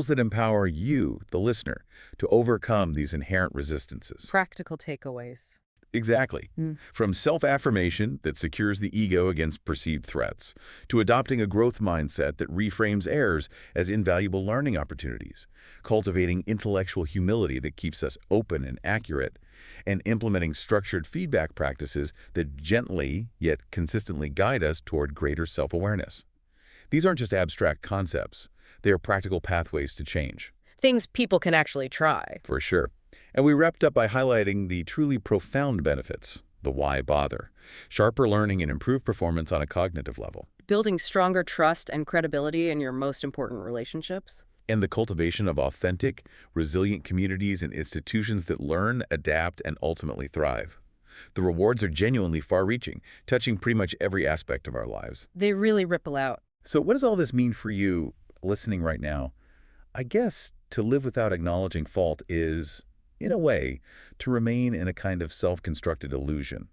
that empower you, the listener, to overcome these inherent resistances. Practical takeaways. Exactly. From self-affirmation that secures the ego against perceived threats, to adopting a growth mindset that reframes errors as invaluable learning opportunities, cultivating intellectual humility that keeps us open and accurate, and implementing structured feedback practices that gently yet consistently guide us toward greater self-awareness. These aren't just abstract concepts. They are practical pathways to change. Things people can actually try. For sure. And we wrapped up by highlighting the truly profound benefits, the why bother, sharper learning and improved performance on a cognitive level, Building stronger trust and credibility in your most important relationships. and the cultivation of authentic, resilient communities and institutions that learn, adapt, and ultimately thrive. The rewards are genuinely far-reaching, touching pretty much every aspect of our lives. They really ripple out. So what does all this mean for you listening right now? I guess to live without acknowledging fault is, in a way, to remain in a kind of self-constructed illusion.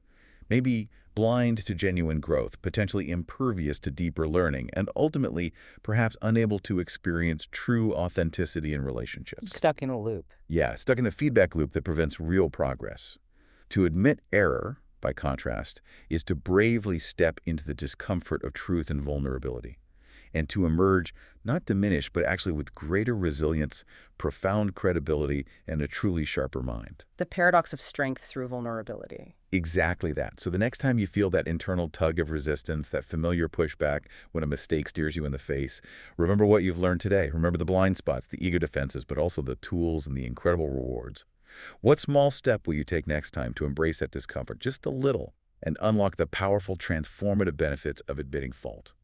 Maybe blind to genuine growth, potentially impervious to deeper learning, and ultimately perhaps unable to experience true authenticity in relationships. Stuck in a loop. Yeah, stuck in a feedback loop that prevents real progress. To admit error, by contrast, is to bravely step into the discomfort of truth and vulnerability, and to emerge not diminished, but actually with greater resilience, profound credibility, and a truly sharper mind. The paradox of strength through vulnerability. Exactly that. So the next time you feel that internal tug of resistance, that familiar pushback when a mistake steers you in the face, remember what you've learned today. Remember the blind spots, the ego defenses, but also the tools and the incredible rewards. What small step will you take next time to embrace that discomfort, just a little, and unlock the powerful, transformative benefits of admitting fault?